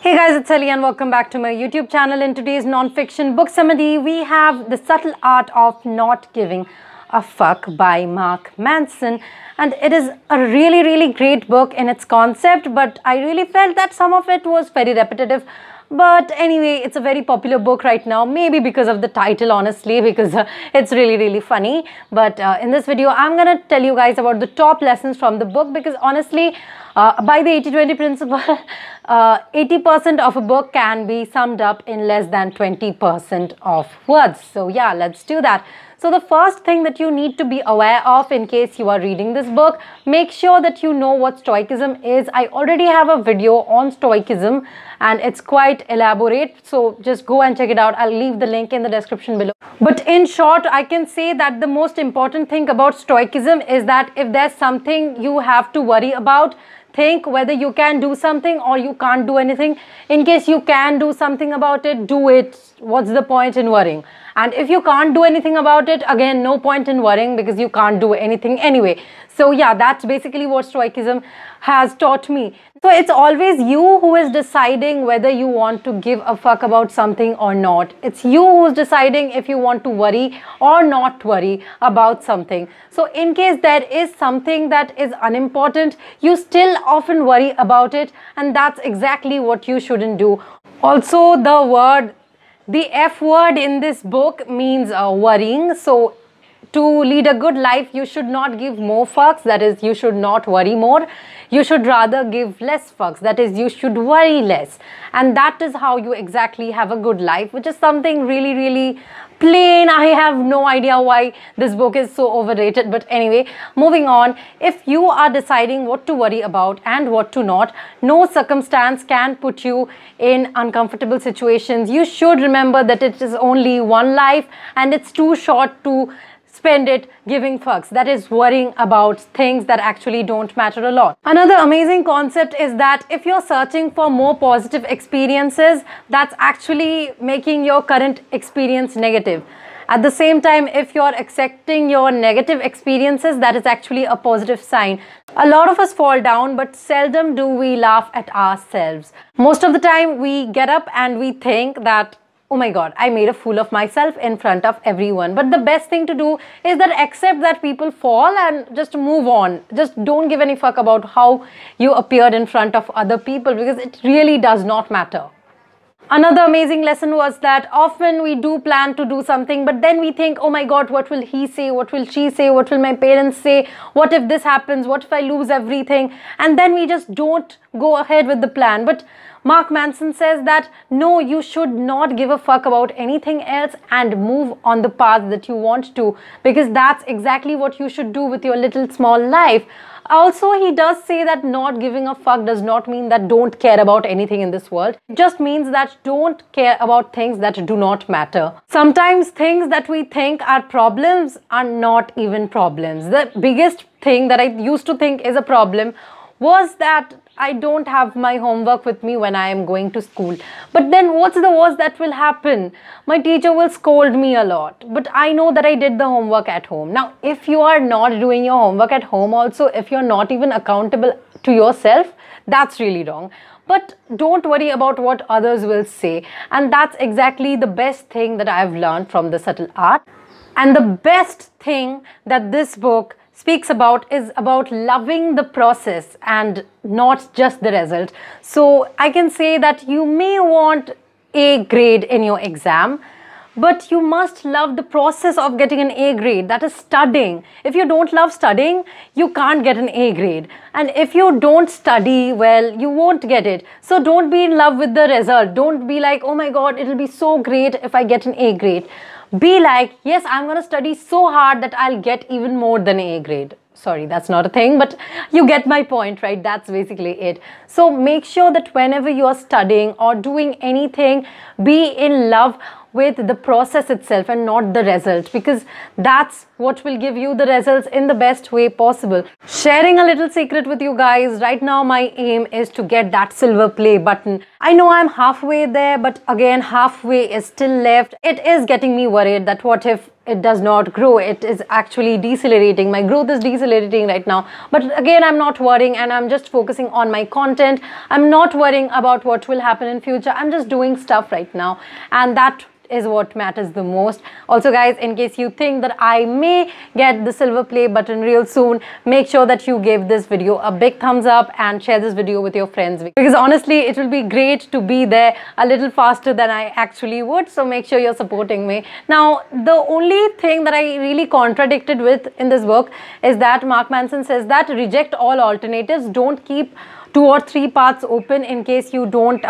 Hey guys, it's Ellie and welcome back to my YouTube channel. In today's non-fiction book summary, we have The Subtle Art of Not Giving a Fuck by Mark Manson. And it is a really great book in its concept, but I really felt that some of it was very repetitive. But anyway, it's a very popular book right now, maybe because of the title, honestly, because it's really funny. But in this video, I'm going to tell you guys about the top lessons from the book, because honestly, by the 80-20 principle, 80% of a book can be summed up in less than 20% of words. So yeah, let's do that. So the first thing that you need to be aware of in case you are reading this book, make sure that you know what Stoicism is. I already have a video on Stoicism and it's quite elaborate. So just go and check it out. I'll leave the link in the description below. But in short, I can say that the most important thing about Stoicism is that if there's something you have to worry about, think whether you can do something or you can't do anything. In case you can do something about it, do it. What's the point in worrying? And if you can't do anything about it, again, no point in worrying because you can't do anything anyway. So yeah, that's basically what Stoicism has taught me. So it's always you who is deciding whether you want to give a fuck about something or not. It's you who's deciding if you want to worry or not worry about something. So in case there is something that is unimportant, you still often worry about it, and that's exactly what you shouldn't do. Also, the F word in this book means worrying. So to lead a good life, you should not give more fucks. That is, you should not worry more. You should rather give less fucks. That is, you should worry less. And that is how you exactly have a good life, which is something really plain. I have no idea why this book is so overrated. But anyway, moving on. If you are deciding what to worry about and what to not, no circumstance can put you in uncomfortable situations. You should remember that it is only one life and it's too short to spend it giving fucks. That is, worrying about things that actually don't matter a lot. Another amazing concept is that if you're searching for more positive experiences, that's actually making your current experience negative. At the same time, if you're accepting your negative experiences, that is actually a positive sign. A lot of us fall down, but seldom do we laugh at ourselves. Most of the time, we get up and we think that, oh my God, I made a fool of myself in front of everyone. But the best thing to do is that accept that people fall and just move on. Just don't give any fuck about how you appeared in front of other people, because it really does not matter. Another amazing lesson was that often we do plan to do something, but then we think, oh my God, what will he say? What will she say? What will my parents say? What if this happens? What if I lose everything? And then we just don't go ahead with the plan. But Mark Manson says that no, you should not give a fuck about anything else and move on the path that you want to, because that's exactly what you should do with your little small life. Also, he does say that not giving a fuck does not mean that don't care about anything in this world. It just means that don't care about things that do not matter. Sometimes things that we think are problems are not even problems. The biggest thing that I used to think is a problem was that I don't have my homework with me when I am going to school. But then what's the worst that will happen? My teacher will scold me a lot. But I know that I did the homework at home. Now, if you are not doing your homework at home also, if you're not even accountable to yourself, that's really wrong. But don't worry about what others will say. And that's exactly the best thing that I've learned from The Subtle Art. And the best thing that this book speaks about is about loving the process and not just the result. So I can say that you may want A grade in your exam, but you must love the process of getting an A grade. That is studying. If you don't love studying, you can't get an A grade. And if you don't study well, you won't get it. So don't be in love with the result. Don't be like, oh my God, it'll be so great if I get an A grade. Be like, yes, I'm going to study so hard that I'll get even more than A grade. Sorry, that's not a thing, but you get my point, right? That's basically it. So make sure that whenever you are studying or doing anything, be in love with the process itself and not the result, because that's what will give you the results in the best way possible. Sharing a little secret with you guys, right now my aim is to get that silver play button. I know I'm halfway there, but again, halfway is still left. It is getting me worried that what if it does not grow. It is actually decelerating. My growth is decelerating right now. But again, I'm not worrying, and I'm just focusing on my content. I'm not worrying about what will happen in future. I'm just doing stuff right now, and that is what matters the most. Also guys, in case you think that I may get the silver play button real soon, make sure that you give this video a big thumbs up and share this video with your friends, because honestly it will be great to be there a little faster than I actually would. So make sure you're supporting me. Now, the only thing that I really contradicted with in this book is that Mark Manson says that reject all alternatives, don't keep 2 or 3 paths open in case you don't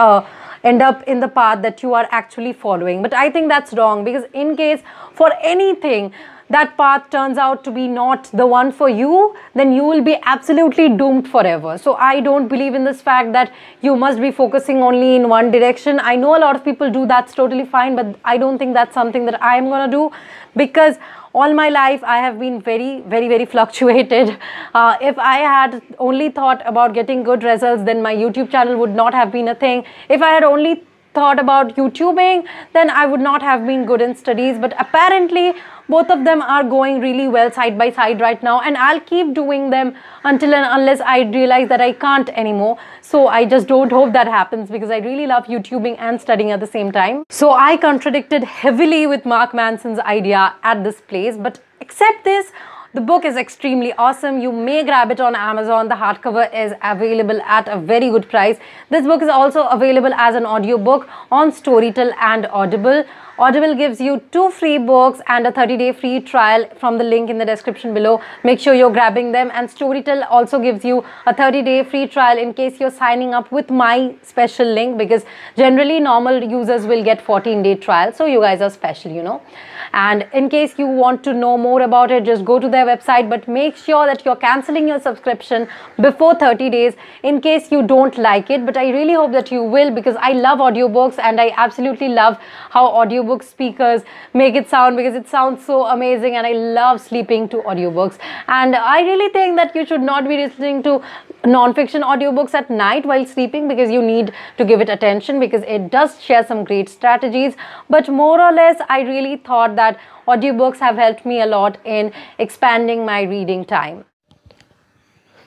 end up in the path that you are actually following. But I think that's wrong, because in case for anything that path turns out to be not the one for you, then you will be absolutely doomed forever. So I don't believe in this fact that you must be focusing only in one direction. I know a lot of people do, that's totally fine, but I don't think that's something that I'm gonna do, because all my life I have been very fluctuated. If I had only thought about getting good results, then my YouTube channel would not have been a thing. If I had only thought about YouTubing, then I would not have been good in studies. But apparently both of them are going really well side by side right now, and I'll keep doing them until and unless I realize that I can't anymore. So I just don't hope that happens, because I really love YouTubing and studying at the same time. So I contradicted heavily with Mark Manson's idea at this place, but except this, the book is extremely awesome. You may grab it on Amazon. The hardcover is available at a very good price. This book is also available as an audiobook on Storytel and Audible. Audible gives you 2 free books and a 30-day free trial from the link in the description below. Make sure you're grabbing them. And Storytel also gives you a 30-day free trial in case you're signing up with my special link, because generally normal users will get 14-day trial. So you guys are special, you know. And in case you want to know more about it, just go to their website, but make sure that you're canceling your subscription before 30 days in case you don't like it. But I really hope that you will, because I love audiobooks and I absolutely love how audiobook speakers make it sound, because it sounds so amazing, and I love sleeping to audiobooks. And I really think that you should not be listening to non-fiction audiobooks at night while sleeping, because you need to give it attention, because it does share some great strategies. But more or less, I really thought that audiobooks have helped me a lot in expanding my reading time.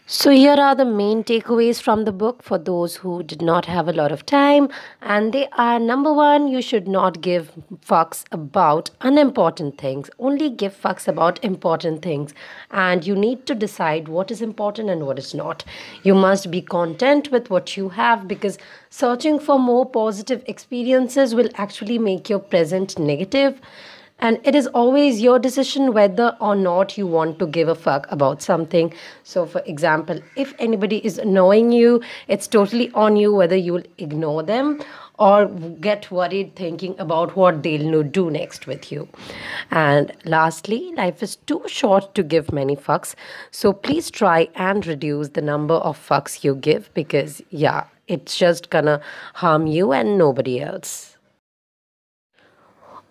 So here are the main takeaways from the book for those who did not have a lot of time, and they are: number 1, you should not give fucks about unimportant things. Only give fucks about important things, and you need to decide what is important and what is not. You must be content with what you have, because searching for more positive experiences will actually make your present negative. And it is always your decision whether or not you want to give a fuck about something. So for example, if anybody is annoying you, it's totally on you whether you will ignore them or get worried thinking about what they'll do next with you. And lastly, life is too short to give many fucks. So please try and reduce the number of fucks you give, because yeah, it's just gonna harm you and nobody else.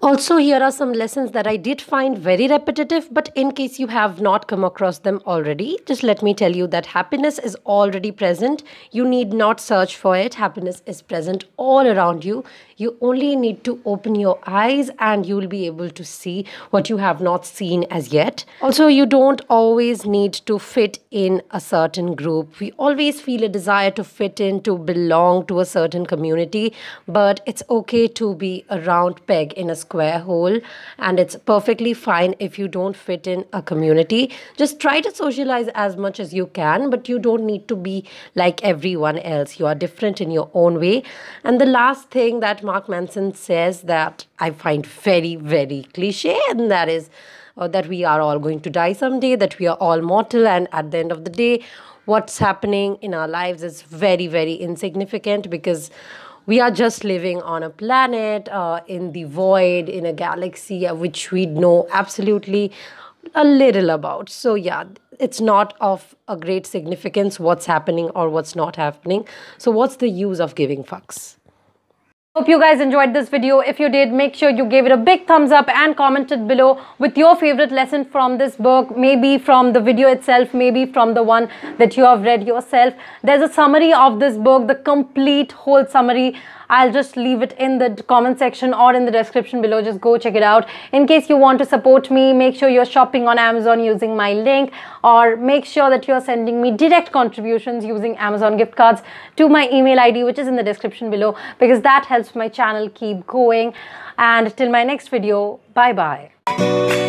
Also, here are some lessons that I did find very repetitive, but in case you have not come across them already, just let me tell you that happiness is already present. You need not search for it. Happiness is present all around you. You only need to open your eyes and you will be able to see what you have not seen as yet. Also, you don't always need to fit in a certain group. We always feel a desire to fit in, to belong to a certain community, but it's okay to be a round peg in a square hole, and it's perfectly fine if you don't fit in a community. Just try to socialize as much as you can, but you don't need to be like everyone else. You are different in your own way. And the last thing that Mark Manson says that I find very, very cliche, and that is that we are all going to die someday, that we are all mortal, and at the end of the day, what's happening in our lives is very, very insignificant, because we are just living on a planet in the void, in a galaxy which we know absolutely a little about. So yeah, it's not of a great significance what's happening or what's not happening. So what's the use of giving fucks? Hope you guys enjoyed this video. If you did, make sure you gave it a big thumbs up and commented below with your favorite lesson from this book, maybe from the video itself, maybe from the one that you have read yourself. There's a summary of this book, the complete whole summary. I'll just leave it in the comment section or in the description below. Just go check it out. In case you want to support me, make sure you're shopping on Amazon using my link, or make sure that you're sending me direct contributions using Amazon gift cards to my email ID, which is in the description below, because that helps my channel keep going. And till my next video, bye bye.